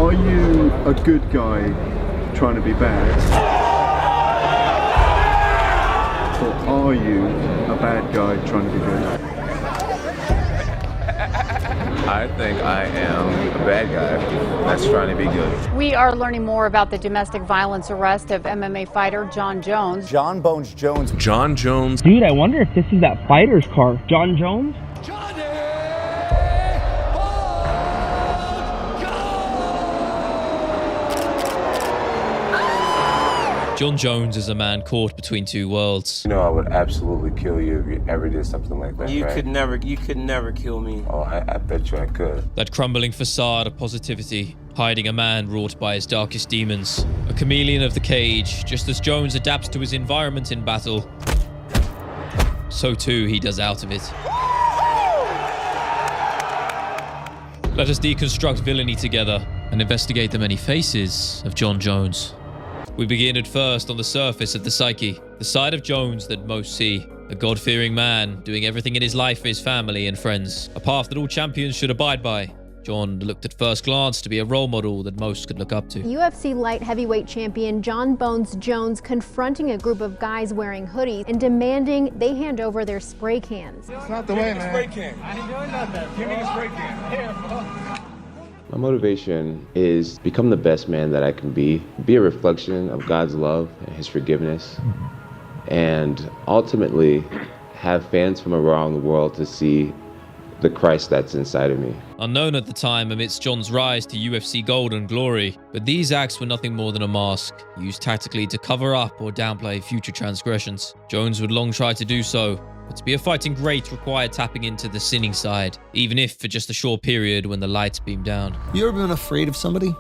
Are you a good guy trying to be bad? Or are you a bad guy trying to be good? I think I am a bad guy that's trying to be good. We are learning more about the domestic violence arrest of MMA fighter Jon Jones. Jon Bones Jones. Jon Jones. Dude, I wonder if this is that fighter's car. Jon Jones? Jon Jones is a man caught between two worlds. You know, I would absolutely kill you if you ever did something like that. You right? could never kill me. Oh, I bet you I could. That crumbling facade of positivity, hiding a man wrought by his darkest demons. A chameleon of the cage, just as Jones adapts to his environment in battle, so too he does out of it. Let us deconstruct Villainy together and investigate the many faces of Jon Jones. We begin at first on the surface of the psyche, the side of Jones that most see. A God-fearing man, doing everything in his life for his family and friends. A path that all champions should abide by. Jon looked at first glance to be a role model that most could look up to. UFC light heavyweight champion Jon Bones Jones confronting a group of guys wearing hoodies and demanding they hand over their spray cans. It's not the way, man. Spray can. I ain't doing nothing. Give me the spray can. Here, My motivation is become the best man that I can be a reflection of God's love and his forgiveness, and ultimately have fans from around the world to see the Christ that's inside of me. Unknown at the time amidst Jon's rise to UFC gold and glory, but these acts were nothing more than a mask, used tactically to cover up or downplay future transgressions. Jones would long try to do so, but to be a fighting great required tapping into the sinning side, even if for just a short period when the lights beam down. You ever been afraid of somebody?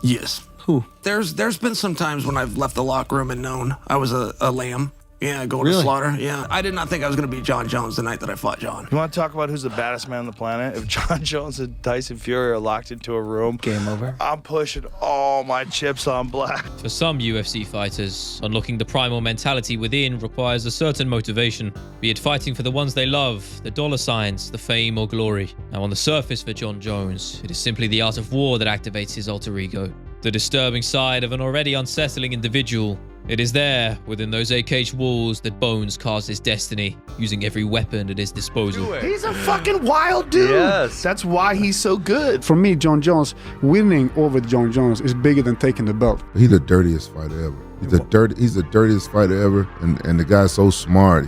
Yes. Who? There's been some times when I've left the locker room and known I was a lamb. Yeah, going Really? to slaughter. Yeah. I did not think I was going to be Jon Jones the night that I fought Jon. You want to talk about who's the baddest man on the planet? If Jon Jones and Tyson Fury are locked into a room, Game over. I'm pushing all my chips on black. For some UFC fighters, unlocking the primal mentality within requires a certain motivation, be it fighting for the ones they love, the dollar signs, the fame or glory. Now on the surface for Jon Jones, it is simply the art of war that activates his alter ego. The disturbing side of an already unsettling individual. It is there, within those cage walls, that Bones carves his destiny, using every weapon at his disposal. He's a fucking wild dude. Yes. That's why he's so good. For me, Jon Jones, winning over Jon Jones is bigger than taking the belt. He's the dirtiest fighter ever. He's the dirtiest fighter ever, and the guy's so smart.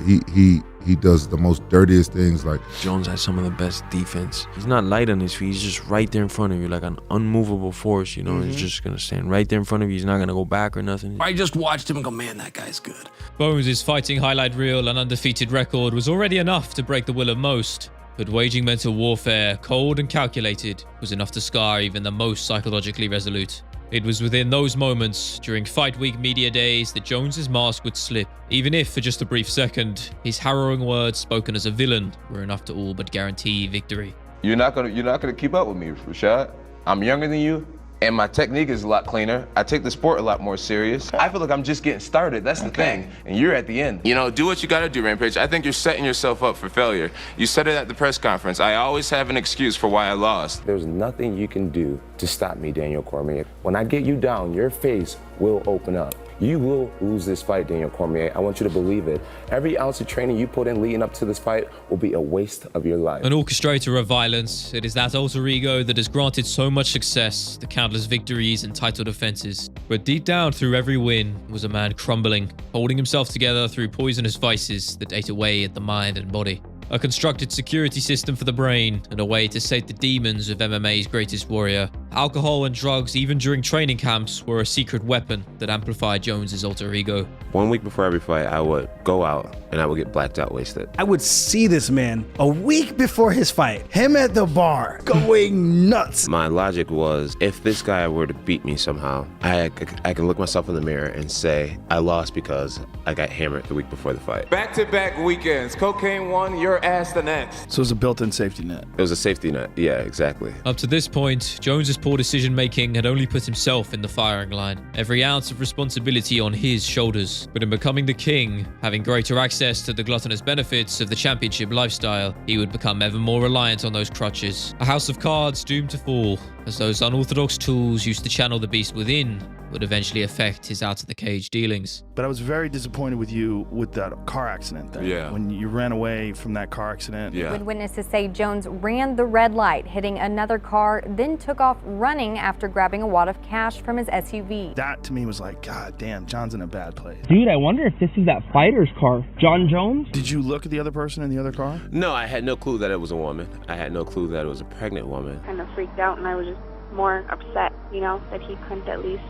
He does the most dirtiest things. Like Jones has some of the best defense. He's not light on his feet. He's just right there in front of you, like an unmovable force. You know, He's just gonna stand right there in front of you. He's not gonna go back or nothing. I just watched him and go, man, that guy's good. Bones' fighting highlight reel and undefeated record was already enough to break the will of most. But waging mental warfare, cold and calculated, was enough to scar even the most psychologically resolute. It was within those moments, during fight week media days, that Jones's mask would slip, even if for just a brief second, his harrowing words spoken as a villain were enough to all but guarantee victory. You're not gonna keep up with me, Rashad. I'm younger than you, and my technique is a lot cleaner. I take the sport a lot more serious. I feel like I'm just getting started, that's the thing, and you're at the end. You know, do what you gotta do, Rampage. I think you're setting yourself up for failure. You said it at the press conference. I always have an excuse for why I lost. There's nothing you can do to stop me, Daniel Cormier. When I get you down, your face will open up. You will lose this fight, Daniel Cormier. I want you to believe it. Every ounce of training you put in leading up to this fight will be a waste of your life. An orchestrator of violence, it is that alter ego that has granted so much success, the countless victories and title defenses. But deep down through every win was a man crumbling, holding himself together through poisonous vices that ate away at the mind and body. A constructed security system for the brain and a way to sate the demons of MMA's greatest warrior. Alcohol and drugs, even during training camps, were a secret weapon that amplified Jones's alter ego. 1 week before every fight, I would go out and I would get blacked out wasted. I would see this man a week before his fight, him at the bar, going nuts. My logic was, if this guy were to beat me somehow, I can look myself in the mirror and say, I lost because I got hammered the week before the fight. Back-to-back weekends. Cocaine one, your ass the next. So it was a built-in safety net. It was a safety net, yeah, exactly. Up to this point, Jones's poor decision-making had only put himself in the firing line. Every ounce of responsibility on his shoulders. But in becoming the king, having greater access to the gluttonous benefits of the championship lifestyle, he would become ever more reliant on those crutches. A house of cards doomed to fall, as those unorthodox tools used to channel the beast within would eventually affect his out-of-the-cage dealings. But I was very disappointed with you with that car accident thing. Yeah. When you ran away from that car accident. Yeah. When witnesses say Jones ran the red light, hitting another car, then took off running after grabbing a wad of cash from his SUV. That to me was like, God damn, John's in a bad place. Dude, I wonder if this is that fighter's car. Jon Jones? Did you look at the other person in the other car? No, I had no clue that it was a woman. I had no clue that it was a pregnant woman. Kind of freaked out, and I was just more upset, you know, that he couldn't at least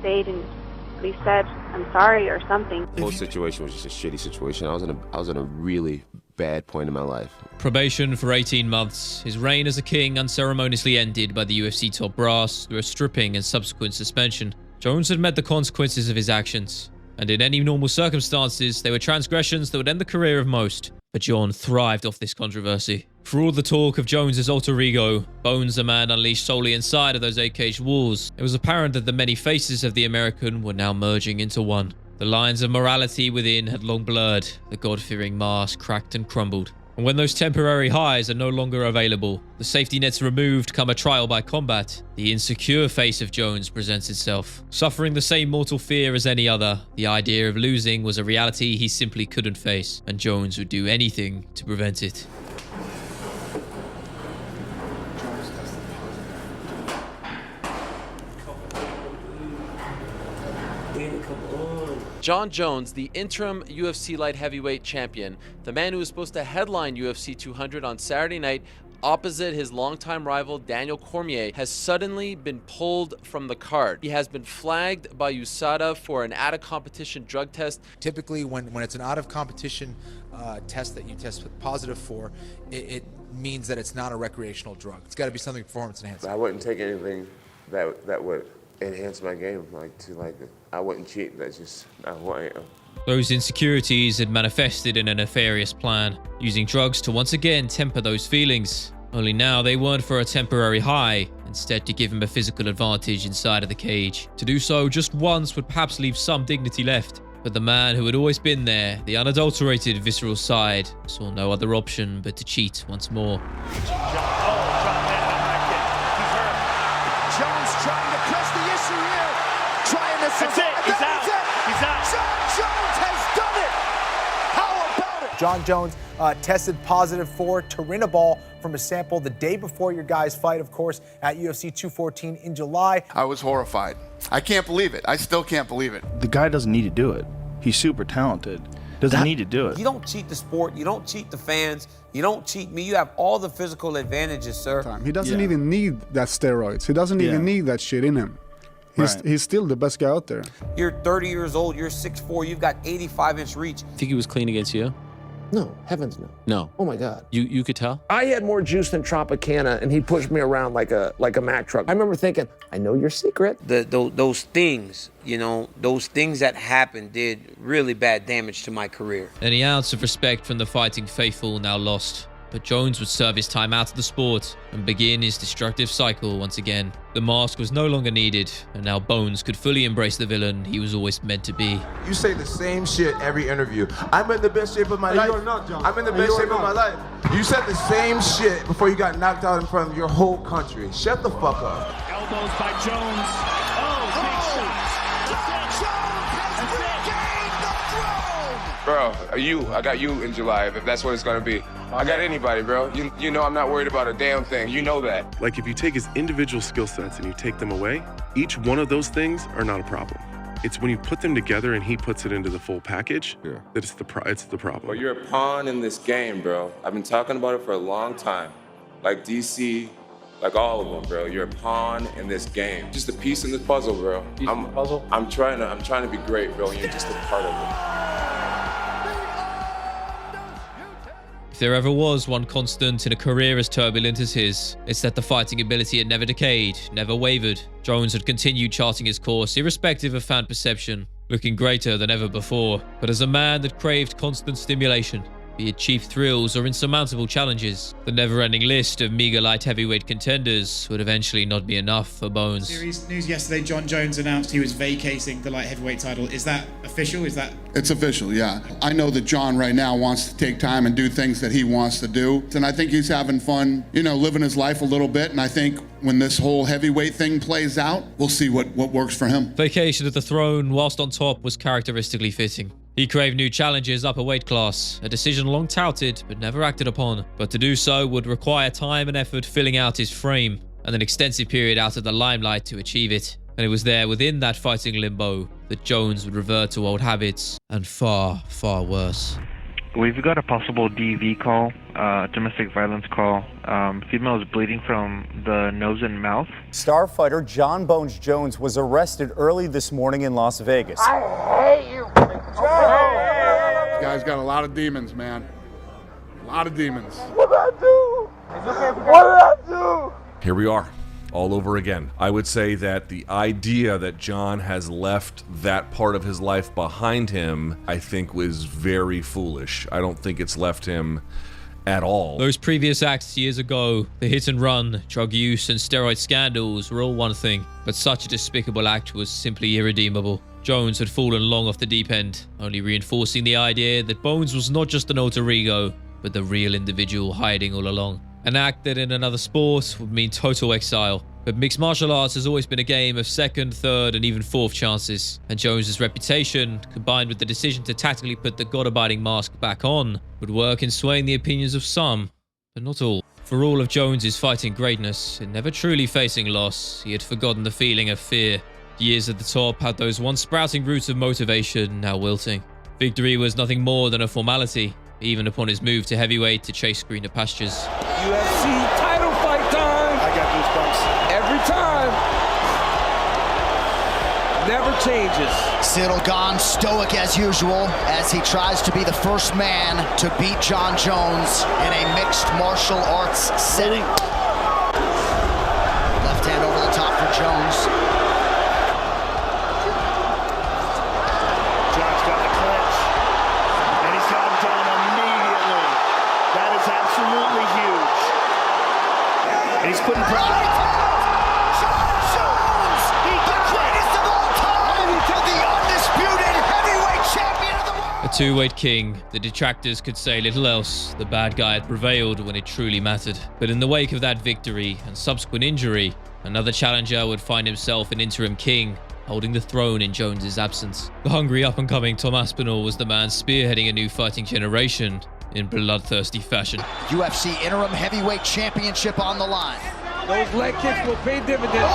stayed and at least said, I'm sorry or something. The whole situation was just a shitty situation. I was in a really bad point in my life. Probation for 18 months. His reign as a king unceremoniously ended by the UFC top brass through a stripping and subsequent suspension. Jones had met the consequences of his actions, and in any normal circumstances, they were transgressions that would end the career of most. But Jon thrived off this controversy. For all the talk of Jones's alter ego, Bones, a man unleashed solely inside of those eight-cage walls, it was apparent that the many faces of the American were now merging into one. The lines of morality within had long blurred, the God-fearing mask cracked and crumbled. And when those temporary highs are no longer available, the safety nets removed come a trial by combat, the insecure face of Jones presents itself. Suffering the same mortal fear as any other, the idea of losing was a reality he simply couldn't face, and Jones would do anything to prevent it. Jon Jones, the interim UFC light heavyweight champion, the man who was supposed to headline UFC 200 on Saturday night opposite his longtime rival Daniel Cormier, has suddenly been pulled from the card. He has been flagged by USADA for an out-of-competition drug test. Typically, when it's an out-of-competition test that you test positive for, it means that it's not a recreational drug. It's got to be something performance enhancing. I wouldn't take anything that would enhance my game, I wouldn't cheat. That's just not who I am. Those insecurities had manifested in a nefarious plan, using drugs to once again temper those feelings. Only now they weren't for a temporary high, instead to give him a physical advantage inside of the cage. To do so just once would perhaps leave some dignity left, but the man who had always been there, the unadulterated visceral side, saw no other option but to cheat once more. Jones trying to press the issue here, trying to survive. That's it. He's out. He's out. Jon Jones has done it. How about it? Jon Jones tested positive for Turinabol from a sample the day before your guys' fight, of course, at UFC 214 in July. I was horrified. I can't believe it. I still can't believe it. The guy doesn't need to do it. He's super talented. Doesn't need to do it. You don't cheat the sport. You don't cheat the fans. You don't cheat me. You have all the physical advantages, sir. He doesn't even need that steroids. He doesn't even need that shit in him. He's still the best guy out there. You're 30 years old. You're 6'4". You've got 85-inch reach. Think he was clean against you? No, heavens no. No. Oh my God. You could tell? I had more juice than Tropicana, and he pushed me around like a Mack truck. I remember thinking, I know your secret. Those things, you know, those things that happened did really bad damage to my career. Any ounce of respect from the fighting faithful now lost. But Jones would serve his time out of the sport and begin his destructive cycle once again. The mask was no longer needed, and now Bones could fully embrace the villain he was always meant to be. You say the same shit every interview. I'm in the best shape of my life. You are not, Jon. I'm in the best shape of my life. You said the same shit before you got knocked out in front of your whole country. Shut the fuck up. Elbows by Jones. Oh, big shots. Bro, I got you in July, if that's what it's gonna be. I got anybody, bro. You know I'm not worried about a damn thing. You know that. Like, if you take his individual skill sets and you take them away, each one of those things are not a problem. It's when you put them together and he puts it into the full package that it's the problem. Well, you're a pawn in this game, bro. I've been talking about it for a long time. Like DC, like all of them, bro. You're a pawn in this game. Just a piece in this puzzle, bro. I'm trying to be great, bro, and you're just a part of it. If there ever was one constant in a career as turbulent as his, it's that the fighting ability had never decayed, never wavered. Jones had continued charting his course, irrespective of fan perception, looking greater than ever before. But as a man that craved constant stimulation, be it cheap thrills or insurmountable challenges. The never-ending list of meager light heavyweight contenders would eventually not be enough for Bones. Series news yesterday, Jon Jones announced he was vacating the light heavyweight title. Is that official? It's official, yeah. I know that Jon right now wants to take time and do things that he wants to do. And I think he's having fun, living his life a little bit. And I think when this whole heavyweight thing plays out, we'll see what works for him. Vacation of the throne whilst on top was characteristically fitting. He craved new challenges upper weight class, a decision long touted but never acted upon. But to do so would require time and effort filling out his frame, and an extensive period out of the limelight to achieve it. And it was there within that fighting limbo that Jones would revert to old habits, and far, far worse. We've got a possible DV call, domestic violence call. Female is bleeding from the nose and mouth. Star fighter Jon Bones Jones was arrested early this morning in Las Vegas. I hate you. This guy's got a lot of demons, man. A lot of demons. What did I do? What did I do? Here we are, all over again. I would say that the idea that Jon has left that part of his life behind him, I think was very foolish. I don't think it's left him at all. Those previous acts years ago, the hit and run, drug use and steroid scandals were all one thing, but such a despicable act was simply irredeemable. Jones had fallen long off the deep end, only reinforcing the idea that Bones was not just an alter ego, but the real individual hiding all along. An act that in another sport would mean total exile. But mixed martial arts has always been a game of second, third, and even fourth chances. And Jones's reputation, combined with the decision to tactically put the God-abiding mask back on, would work in swaying the opinions of some, but not all. For all of Jones's fighting greatness, in never truly facing loss, he had forgotten the feeling of fear. Years at the top had those once sprouting roots of motivation now wilting. Victory was nothing more than a formality, even upon his move to heavyweight to chase greener pastures. UFC title fight time! I got goosebumps. Every time. Never changes. Cityl gone stoic as usual as he tries to be the first man to beat Jon Jones in a mixed martial arts setting. Left hand over the top for Jones. John's got the clinch, and he's got him down immediately. That is absolutely huge. And he's putting pressure. Jon Jones, the greatest of all time, the undisputed heavyweight champion of the world. A two-weight king, the detractors could say little else. The bad guy had prevailed when it truly mattered. But in the wake of that victory and subsequent injury, another challenger would find himself an interim king, holding the throne in Jones's absence. The hungry up-and-coming Tom Aspinall was the man spearheading a new fighting generation in bloodthirsty fashion. UFC interim heavyweight championship on the line. Those leg kicks will pay dividends.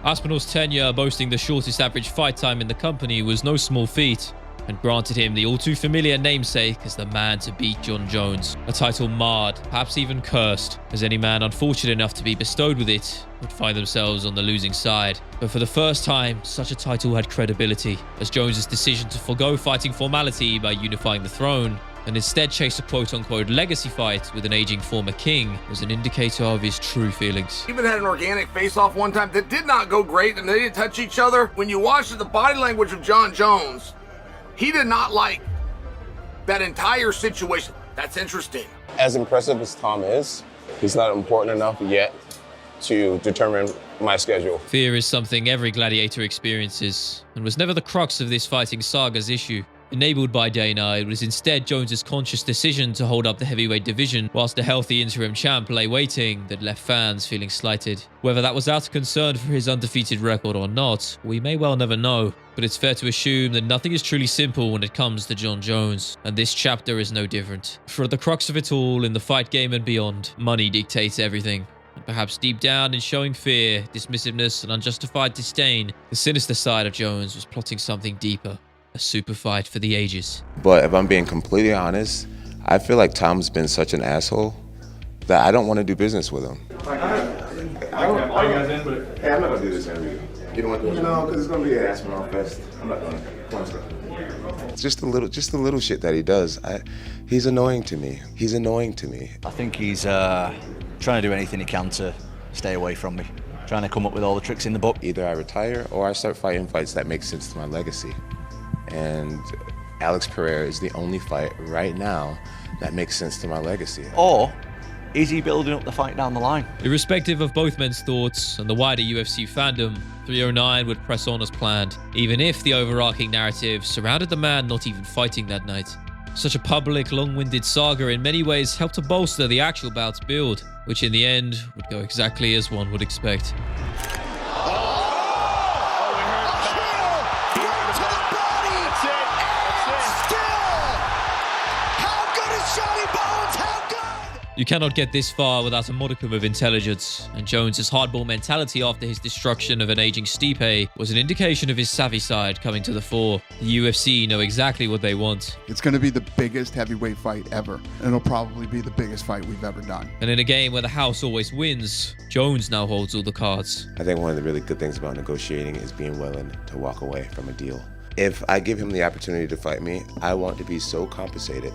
Aspinall's tenure boasting the shortest average fight time in the company was no small feat, and granted him the all-too-familiar namesake as the man to beat Jon Jones. A title marred, perhaps even cursed, as any man unfortunate enough to be bestowed with it would find themselves on the losing side. But for the first time, such a title had credibility, as Jones's decision to forgo fighting formality by unifying the throne and instead chase a quote-unquote legacy fight with an aging former king was an indicator of his true feelings. Even had an organic face-off one time that did not go great, and they didn't touch each other. When you watch the body language of Jon Jones, he did not like that entire situation. That's interesting. As impressive as Tom is, he's not important enough yet to determine my schedule. Fear is something every gladiator experiences, and was never the crux of this fighting saga's issue. Enabled by Dana, it was instead Jones's conscious decision to hold up the heavyweight division whilst a healthy interim champ lay waiting that left fans feeling slighted. Whether that was out of concern for his undefeated record or not, we may well never know, but it's fair to assume that nothing is truly simple when it comes to Jon Jones, and this chapter is no different. For at the crux of it all, in the fight game and beyond, money dictates everything. And perhaps deep down in showing fear, dismissiveness, and unjustified disdain, the sinister side of Jones was plotting something deeper. A super fight for the ages. But if I'm being completely honest, I feel like Tom's been such an asshole that I don't want to do business with him. Hey, I'm not gonna do this interview. You don't want to do it? No, because it's gonna be an Aspinall fest. I'm not gonna. It's just the little shit that he does. He's annoying to me. I think he's trying to do anything he can to stay away from me. Trying to come up with all the tricks in the book. Either I retire or I start fighting fights that make sense to my legacy. And Alex Pereira is the only fight right now that makes sense to my legacy. Or is he building up the fight down the line? Irrespective of both men's thoughts and the wider UFC fandom, 309 would press on as planned, even if the overarching narrative surrounded the man not even fighting that night. Such a public, long-winded saga in many ways helped to bolster the actual bout's build, which in the end would go exactly as one would expect. You cannot get this far without a modicum of intelligence, and Jones's hardball mentality after his destruction of an aging Stipe was an indication of his savvy side coming to the fore. The UFC know exactly what they want. It's going to be the biggest heavyweight fight ever, and it'll probably be the biggest fight we've ever done. And in a game where the house always wins, Jones now holds all the cards. I think one of the really good things about negotiating is being willing to walk away from a deal. If I give him the opportunity to fight me, I want to be so compensated.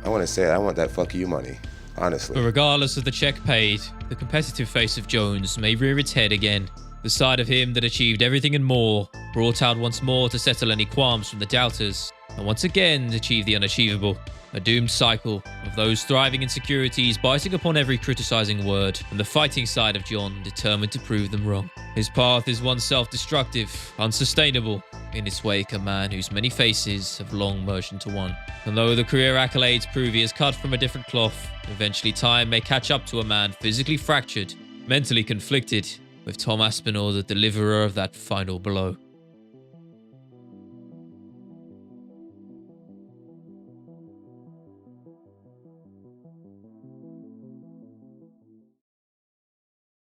I want to say it, I want that fuck you money, honestly. But regardless of the check paid, the competitive face of Jones may rear its head again. The side of him that achieved everything and more, brought out once more to settle any qualms from the doubters, and once again achieve the unachievable. A doomed cycle of those thriving insecurities biting upon every criticizing word, and the fighting side of Jon determined to prove them wrong. His path is one self-destructive, unsustainable. In its wake, a man whose many faces have long merged into one. And though the career accolades prove he is cut from a different cloth, eventually time may catch up to a man physically fractured, mentally conflicted, with Tom Aspinall the deliverer of that final blow.